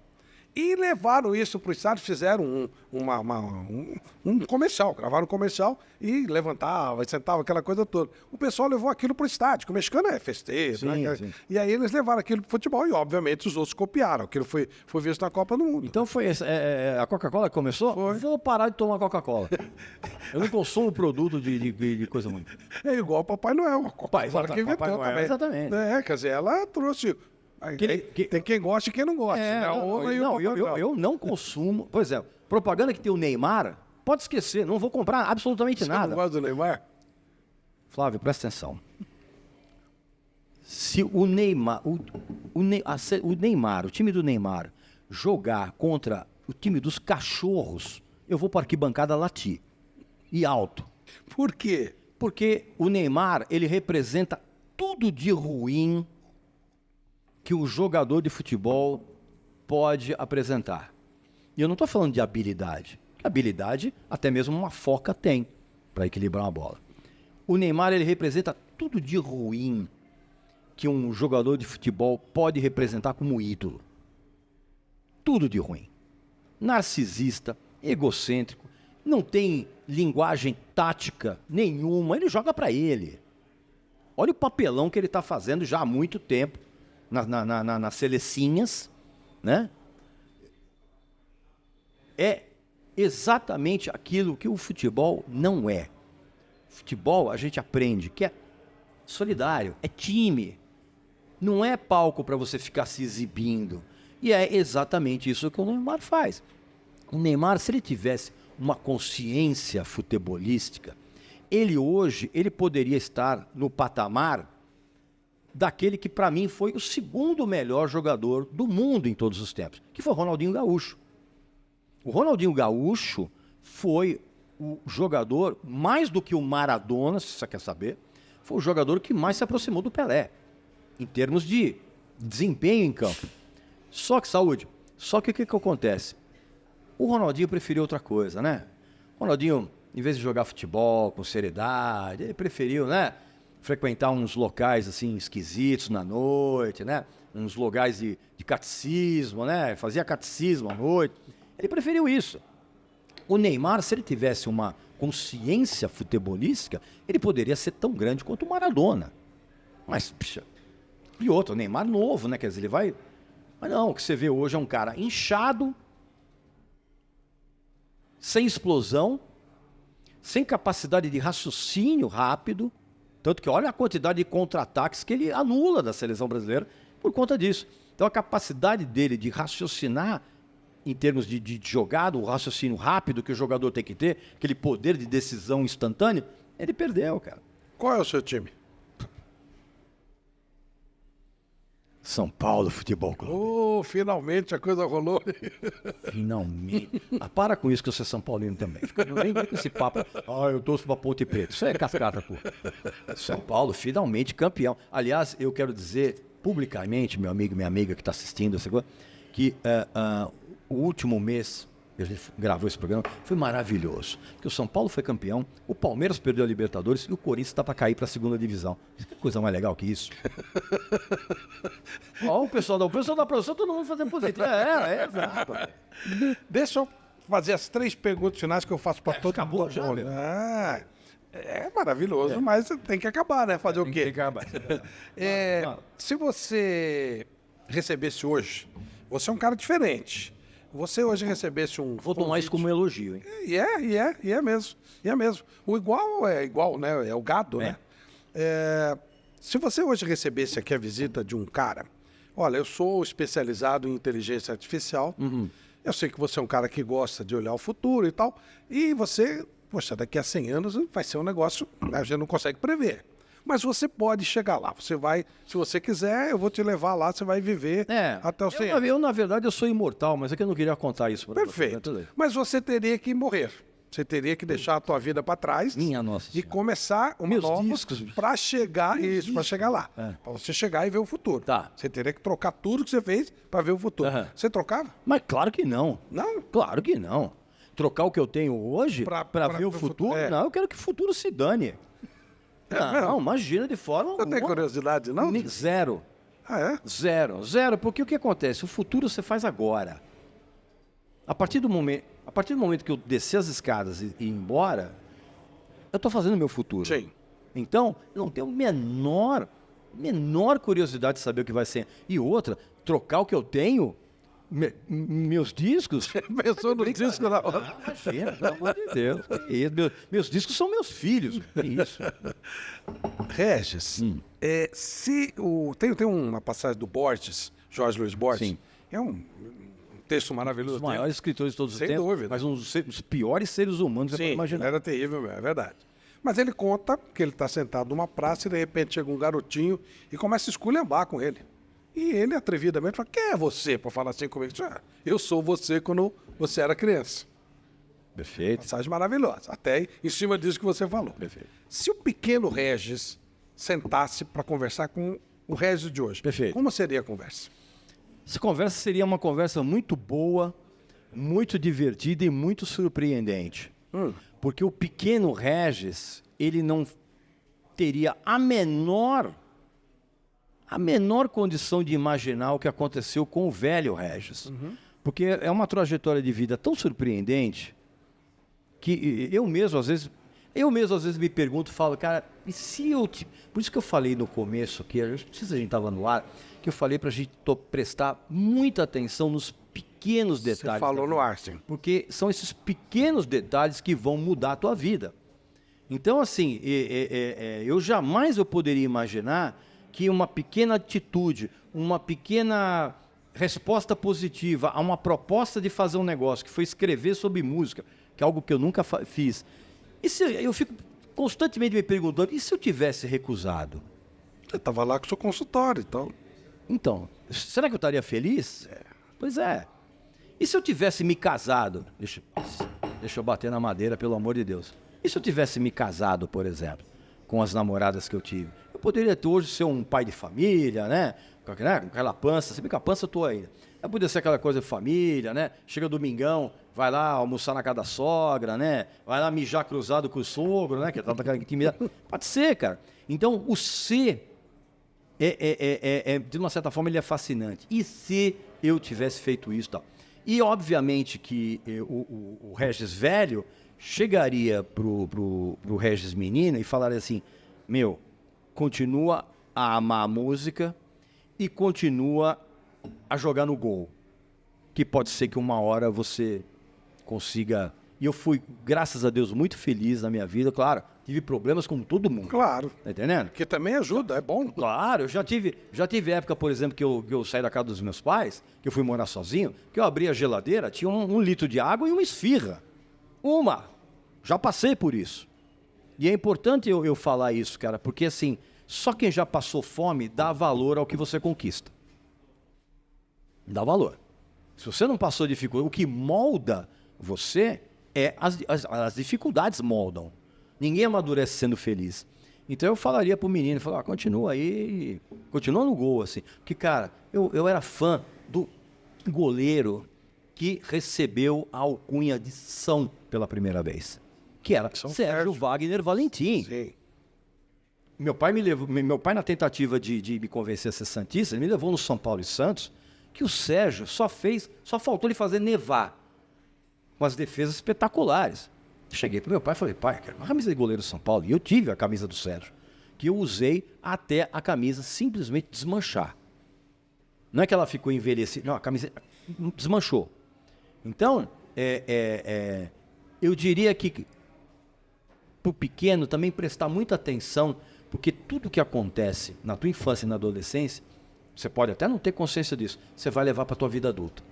E levaram isso para o estádio, fizeram um comercial, gravaram um comercial e levantava, e sentava, aquela coisa toda. O pessoal levou aquilo para o estádio, que o mexicano é festeiro, sim, né? Sim. E aí eles levaram aquilo para o futebol e, obviamente, os outros copiaram. Aquilo foi visto na Copa do Mundo. Então foi a Coca-Cola que começou? Foi. Vou parar de tomar Coca-Cola. Eu não consumo produto de coisa muito. É igual o Papai Noel. A Coca-Cola que inventou também. Exatamente. Quer dizer, ela trouxe Tem quem gosta e quem não gosta. Eu não consumo. Por exemplo, propaganda que tem o Neymar, pode esquecer, não vou comprar absolutamente nada. Você não gosta do Neymar? Flávio, presta atenção. Se o Neymar, o time do Neymar, jogar contra o time dos cachorros, eu vou para a arquibancada latir. E alto. Por quê? Porque o Neymar, ele representa tudo de ruim que o jogador de futebol pode apresentar. E eu não estou falando de habilidade. Habilidade, até mesmo uma foca tem para equilibrar uma bola. O Neymar, ele representa tudo de ruim que um jogador de futebol pode representar como ídolo. Tudo de ruim. Narcisista, egocêntrico, não tem linguagem tática nenhuma, ele joga para ele. Olha o papelão que ele está fazendo já há muito tempo nas selecinhas, né? É exatamente aquilo que o futebol não é. Futebol a gente aprende que é solidário, é time. Não é palco para você ficar se exibindo. E é exatamente isso que o Neymar faz. O Neymar, se ele tivesse uma consciência futebolística, ele hoje, ele poderia estar no patamar daquele que para mim foi o segundo melhor jogador do mundo em todos os tempos, que foi o Ronaldinho Gaúcho. O Ronaldinho Gaúcho foi o jogador, mais do que o Maradona, se você quer saber, foi o jogador que mais se aproximou do Pelé, em termos de desempenho em campo. Só que o que acontece? O Ronaldinho preferiu outra coisa, né? O Ronaldinho, em vez de jogar futebol com seriedade, ele preferiu, né, frequentar uns locais assim esquisitos na noite, né? Uns lugares de catecismo, né? Fazia catecismo à noite. Ele preferiu isso. O Neymar, se ele tivesse uma consciência futebolística, ele poderia ser tão grande quanto o Maradona. Mas, puxa, e outro, o Neymar novo, né? Quer dizer, ele vai... Mas não, o que você vê hoje é um cara inchado, sem explosão, sem capacidade de raciocínio rápido, tanto que olha a quantidade de contra-ataques que ele anula da seleção brasileira por conta disso. Então a capacidade dele de raciocinar em termos de jogada, o raciocínio rápido que o jogador tem que ter, aquele poder de decisão instantâneo, ele perdeu, cara. Qual é o seu time? São Paulo Futebol Clube. Oh, finalmente a coisa rolou. Finalmente. Para com isso que eu sou São Paulino também. Não vem com esse papo. Eu torço pra Ponte Preta. Isso é cascata, pô. São Paulo finalmente campeão. Aliás, eu quero dizer publicamente, meu amigo e minha amiga que está assistindo, que o último mês que a gente gravou esse programa foi maravilhoso. Porque o São Paulo foi campeão, o Palmeiras perdeu a Libertadores e o Corinthians está para cair para a segunda divisão. Que coisa mais legal que isso. Ó, o pessoal da produção, todo mundo fazendo positivo. Exato. Deixa eu fazer as 3 perguntas finais que eu faço para todo acabou mundo. já, meu. É maravilhoso, mas tem que acabar, né? Fazer o quê? Tem que acabar. Se você recebesse hoje, você é um cara diferente. Você hoje recebesse um... Vou tomar isso como um elogio, hein? E é mesmo. O igual é igual, né? É o gado, né? Se você hoje recebesse aqui a visita de um cara... Olha, eu sou especializado em inteligência artificial. Uhum. Eu sei que você é um cara que gosta de olhar o futuro e tal. E você... Poxa, daqui a 100 anos vai ser um negócio... A gente não consegue prever. Mas você pode chegar lá. Você vai, se você quiser, eu vou te levar lá, você vai viver até os 100 anos. Na verdade, eu sou imortal, mas é que eu não queria contar isso para você. Perfeito. Mas você teria que morrer. Você teria que deixar a tua vida para trás. Minha nossa e senhora. Começar uma nova para chegar lá. Para você chegar e ver o futuro. Tá. Você teria que trocar tudo que você fez para ver o futuro. Uhum. Você trocava? Mas claro que não. Não? Claro que não. Trocar o que eu tenho hoje para ver o futuro? Não, eu quero que o futuro se dane. Não, imagina de forma... Não tem curiosidade, não? Zero. É? Zero, porque o que acontece? O futuro você faz agora. A partir do momento que eu descer as escadas e ir embora, eu estou fazendo o meu futuro. Sim. Então, eu não tenho menor curiosidade de saber o que vai ser. E outra, trocar o que eu tenho Meus discos? Pensou no disco na hora. Imagina, pelo amor de Deus. Meus discos são meus filhos. Que isso? Regis, tem uma passagem do Borges, Jorge Luiz Borges. Sim. É um texto maravilhoso. Um dos maiores escritores de todos os tempos. Sem dúvida. Mas um dos piores seres humanos que você pode imaginar. Era terrível mesmo, é verdade. Mas ele conta que ele está sentado numa praça e de repente chega um garotinho e começa a esculhambar com ele. E ele, atrevidamente, fala: quem é você para falar assim comigo? Eu sou você quando você era criança. Perfeito. Passagem maravilhosa. Até em cima disso que você falou. Perfeito. Se o pequeno Regis sentasse para conversar com o Regis de hoje, Perfeito. Como seria a conversa? Essa conversa seria uma conversa muito boa, muito divertida e muito surpreendente. Porque o pequeno Regis, ele não teria a menor condição de imaginar o que aconteceu com o velho Regis. Porque é uma trajetória de vida tão surpreendente que eu mesmo às vezes me pergunto, falo, cara, e se eu... Por isso que eu falei no começo, que não sei se a gente estava no ar, que eu falei para a gente prestar muita atenção nos pequenos detalhes. Você falou no ar, sim. Porque são esses pequenos detalhes que vão mudar a tua vida. Então, assim, eu jamais poderia imaginar que uma pequena atitude, uma pequena resposta positiva a uma proposta de fazer um negócio, que foi escrever sobre música, que é algo que eu nunca fiz. Eu fico constantemente me perguntando, e se eu tivesse recusado? Você estava lá com o seu consultório, então. Então, será que eu estaria feliz? Pois é. E se eu tivesse me casado? Deixa eu bater na madeira, pelo amor de Deus. E se eu tivesse me casado, por exemplo, com as namoradas que eu tive? Eu poderia hoje ser um pai de família, né? Com aquela pança, se bem que a pança eu tô ainda. Eu poderia ser aquela coisa de família, né? Chega domingão, vai lá almoçar na casa da sogra, né? Vai lá mijar cruzado com o sogro, né? Que tá naquela intimidade. Pode ser, cara. Então, o ser, de uma certa forma, ele é fascinante. E se eu tivesse feito isso e tal? E, obviamente, que o Regis velho chegaria pro Regis menino e falaria assim: meu, continua a amar a música e continua a jogar no gol. Que pode ser que uma hora você consiga... E eu fui, graças a Deus, muito feliz na minha vida. Claro, tive problemas como todo mundo. Claro. Tá entendendo? Que também ajuda, é bom. Claro, eu já tive época, por exemplo, que eu saí da casa dos meus pais, que eu fui morar sozinho, que eu abri a geladeira, tinha um litro de água e uma esfirra. Já passei por isso. E é importante eu falar isso, cara, porque assim, só quem já passou fome dá valor ao que você conquista. Dá valor. Se você não passou dificuldade, o que molda você as dificuldades moldam. Ninguém amadurece sendo feliz. Então eu falaria pro menino, continua aí, continua no gol, assim. Porque, cara, eu era fã do goleiro que recebeu a alcunha de São pela primeira vez. Que era Sérgio Wagner Valentim. Sim. Meu pai na tentativa de me convencer a ser santista, ele me levou no São Paulo e Santos, que o Sérgio só faltou ele fazer nevar. Com as defesas espetaculares. Cheguei pro meu pai e falei: pai, eu quero uma camisa de goleiro do São Paulo. E eu tive a camisa do Sérgio, que eu usei até a camisa simplesmente desmanchar. Não é que ela ficou envelhecida, não, a camisa desmanchou. Então, eu diria que pro pequeno também prestar muita atenção, porque tudo que acontece na tua infância e na adolescência, você pode até não ter consciência disso, você vai levar para tua vida adulta.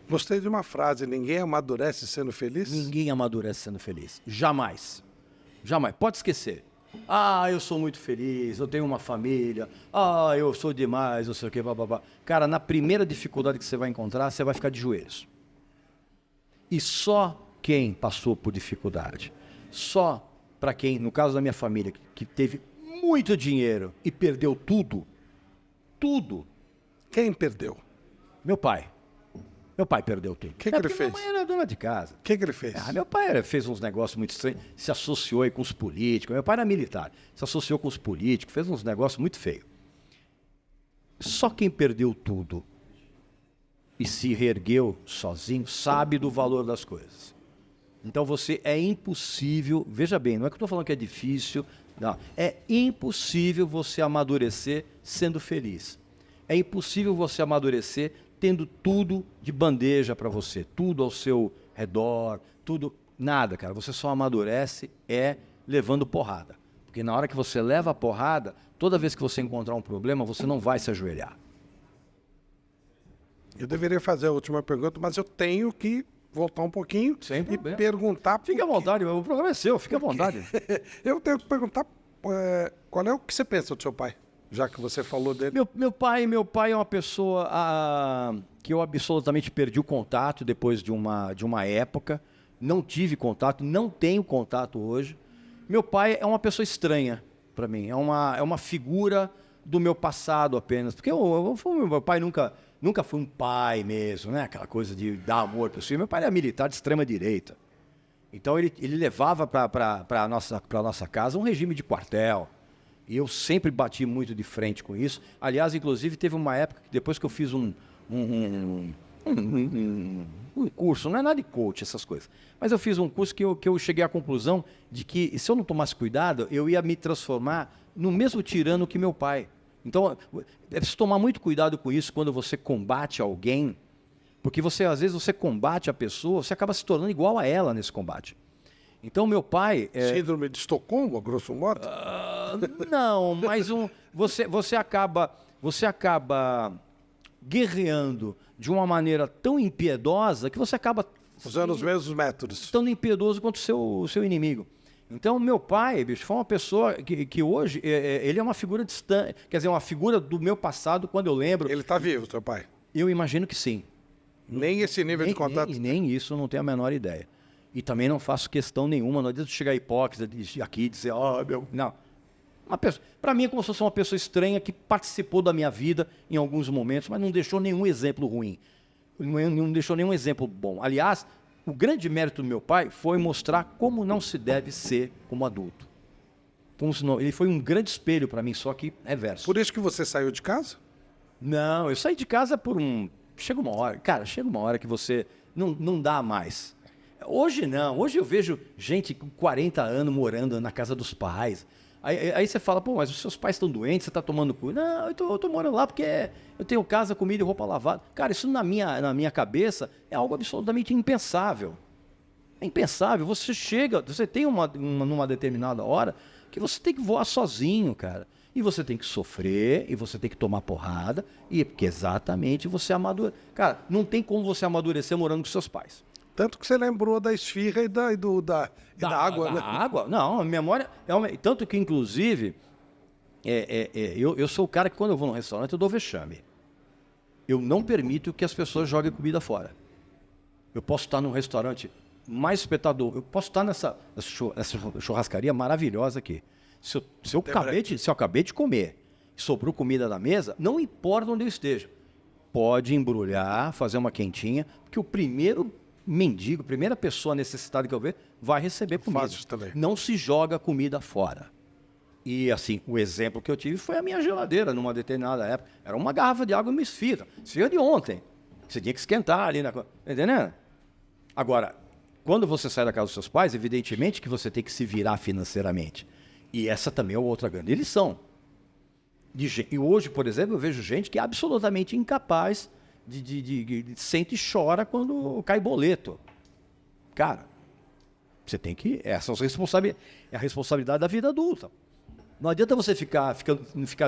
Gostei de uma frase: ninguém amadurece sendo feliz? Ninguém amadurece sendo feliz. Jamais. Jamais. Pode esquecer. Eu sou muito feliz, eu tenho uma família, eu sou demais, não sei o que, bababá. Cara, na primeira dificuldade que você vai encontrar, você vai ficar de joelhos. E só quem passou por dificuldade, só para quem, no caso da minha família, que teve muito dinheiro e perdeu tudo. Quem perdeu? Meu pai. Meu pai perdeu tudo. O que ele fez? Minha mãe era dona de casa. O que ele fez? Meu pai fez uns negócios muito estranhos, se associou aí com os políticos. Meu pai era militar, se associou com os políticos, fez uns negócios muito feios. Só quem perdeu tudo e se reergueu sozinho sabe do valor das coisas. Então é impossível, veja bem, não é que eu estou falando que é difícil, não. É impossível você amadurecer sendo feliz. É impossível você amadurecer tendo tudo de bandeja para você, tudo ao seu redor, tudo, nada, cara. Você só amadurece levando porrada. Porque na hora que você leva a porrada, toda vez que você encontrar um problema, você não vai se ajoelhar. Eu deveria fazer a última pergunta, mas eu tenho que voltar um pouquinho e perguntar... Fique à vontade, o programa é seu, fique à vontade. Eu tenho que perguntar qual é o que você pensa do seu pai, já que você falou dele. Meu pai é uma pessoa que eu absolutamente perdi o contato depois de uma época. Não tive contato, não tenho contato hoje. Meu pai é uma pessoa estranha para mim, é uma figura do meu passado apenas. Porque meu pai nunca foi um pai mesmo, né? Aquela coisa de dar amor para o filho. Meu pai era militar de extrema direita. Então ele levava para a nossa casa um regime de quartel. E eu sempre bati muito de frente com isso. Aliás, inclusive, teve uma época que depois que eu fiz um curso, não é nada de coach, essas coisas, mas eu fiz um curso que eu cheguei à conclusão de que se eu não tomasse cuidado, eu ia me transformar no mesmo tirano que meu pai. Então, é preciso tomar muito cuidado com isso quando você combate alguém, porque às vezes você combate a pessoa, você acaba se tornando igual a ela nesse combate. Então, meu pai... Síndrome de Estocolmo, a grosso modo? Não, mas você acaba guerreando de uma maneira tão impiedosa que você acaba... Usando os mesmos métodos. Tão impiedoso quanto o seu inimigo. Então, meu pai, bicho, foi uma pessoa que hoje, ele é uma figura distante, quer dizer, uma figura do meu passado, quando eu lembro... Ele está vivo, seu pai? Eu imagino que sim. Nem esse nível de contato? Nem isso, eu não tenho a menor ideia. E também não faço questão nenhuma, não adianta chegar hipócrita aqui e dizer, não. Para mim é como se fosse uma pessoa estranha que participou da minha vida em alguns momentos, mas não deixou nenhum exemplo ruim. Não deixou nenhum exemplo bom. Aliás, o grande mérito do meu pai foi mostrar como não se deve ser como adulto. Ele foi um grande espelho para mim, só que reverso. Por isso que você saiu de casa? Não, eu saí de casa chega uma hora que você não dá mais. Hoje não, hoje eu vejo gente com 40 anos morando na casa dos pais. Aí você fala, pô, mas os seus pais estão doentes, você está tomando cuidado? Não, eu tô morando lá porque eu tenho casa, comida e roupa lavada. Cara, isso na minha cabeça é algo absolutamente impensável. É impensável. Você tem numa determinada hora que você tem que voar sozinho, cara. E você tem que sofrer, e você tem que tomar porrada, porque exatamente você amadurece. Cara, não tem como você amadurecer morando com seus pais. Tanto que você lembrou da esfirra e da água, né? Da água? Não, a memória... Tanto que, inclusive, eu sou o cara que quando eu vou num restaurante eu dou vexame. Eu não permito que as pessoas joguem comida fora. Eu posso estar num restaurante mais espetador, eu posso estar nessa churrascaria maravilhosa aqui. Se eu acabei de comer e sobrou comida na mesa, não importa onde eu esteja. Pode embrulhar, fazer uma quentinha, porque o primeiro... mendigo, primeira pessoa necessitada que eu ver, vai receber comida. Fácil também. Não se joga comida fora. E assim, o exemplo que eu tive foi a minha geladeira, numa determinada época. Era uma garrafa de água e uma esfirra de ontem. Você tinha que esquentar ali na... Entendendo? Agora, quando você sai da casa dos seus pais, evidentemente que você tem que se virar financeiramente. E essa também é outra grande lição. E hoje, por exemplo, eu vejo gente que é absolutamente incapaz de sente e chora quando cai boleto. Cara, você tem que... Essa é a responsabilidade da vida adulta. Não adianta você ficar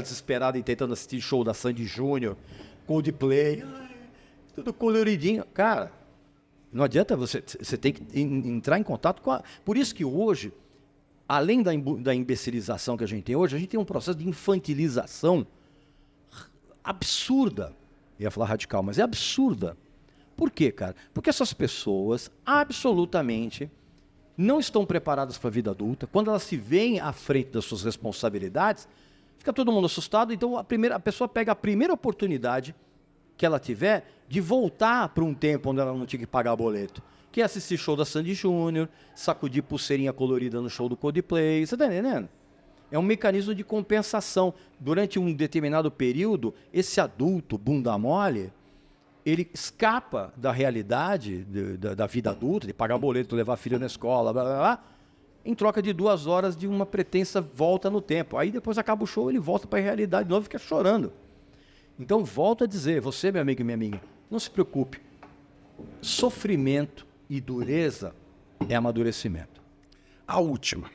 desesperado e tentando assistir show da Sandy Júnior, Coldplay, tudo coloridinho. Cara, não adianta você tem que entrar em contato com a... Por isso que hoje, além da imbecilização que a gente tem hoje, a gente tem um processo de infantilização absurda. Eu ia falar radical, mas é absurda. Por quê, cara? Porque essas pessoas absolutamente não estão preparadas para a vida adulta. Quando elas se veem à frente das suas responsabilidades, fica todo mundo assustado. Então a pessoa pega a primeira oportunidade que ela tiver de voltar para um tempo onde ela não tinha que pagar boleto. Que é assistir show da Sandy Júnior, sacudir pulseirinha colorida no show do Coldplay. Você está entendendo? É um mecanismo de compensação. Durante um determinado período, esse adulto, bunda mole, ele escapa da realidade da vida adulta, de pagar boleto, levar filho na escola, blá, blá, blá, em troca de 2 horas de uma pretensa volta no tempo. Aí depois acaba o show, ele volta para a realidade de novo e fica chorando. Então, volto a dizer, você, meu amigo e minha amiga, Não se preocupe. Sofrimento e dureza é amadurecimento. A última.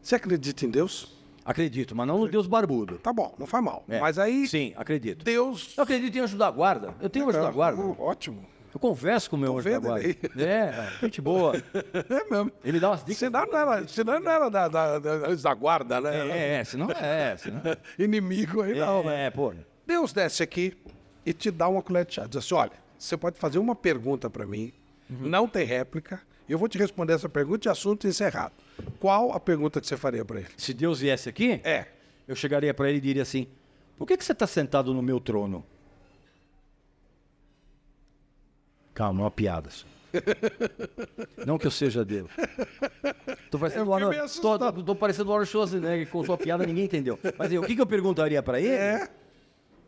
Você acredita em Deus? Acredito, mas não no Deus barbudo. Tá bom, não faz mal. É. Mas aí, Sim, acredito. Deus... Eu acredito em anjo da guarda. Eu tenho anjo da guarda. Ótimo. Eu converso com o meu anjo da vendo guarda. aí. Gente boa. É mesmo. Ele dá umas dicas. Senão não era da guarda, né? Senão. Inimigo aí não, né? Pô. Deus desce aqui e te dá uma colher de chá. Diz assim, olha, você pode fazer uma pergunta para mim, não tem réplica, eu vou te responder essa pergunta e assunto encerrado. Qual a pergunta que você faria para ele? Se Deus viesse aqui, eu chegaria para ele e diria assim, por que você está sentado no meu trono? Calma, não há piadas. Não que eu seja Deus. Tô parecendo o Arnold Schwarzenegger, com sua piada ninguém entendeu. Mas o que eu perguntaria para ele?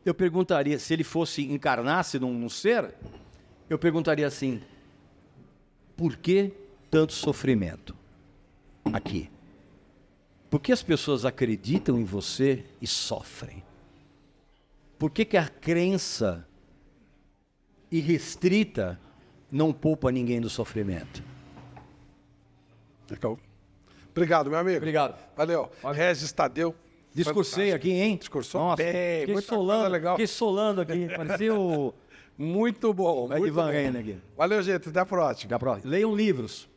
Eu perguntaria, se ele encarnasse num ser, eu perguntaria assim, por que tanto sofrimento aqui? Por que as pessoas acreditam em você e sofrem? Por que a crença irrestrita não poupa ninguém do sofrimento? Legal. Obrigado, meu amigo. Obrigado. Valeu. Regis Tadeu. Discursei aqui, hein? Discursou Nossa, bem. fiquei Muita coisa legal. Fiquei solando aqui. Parecia o Muito bom. Ed Van Halen aqui. Valeu, gente. Até a próxima. Até a próxima. Leiam livros.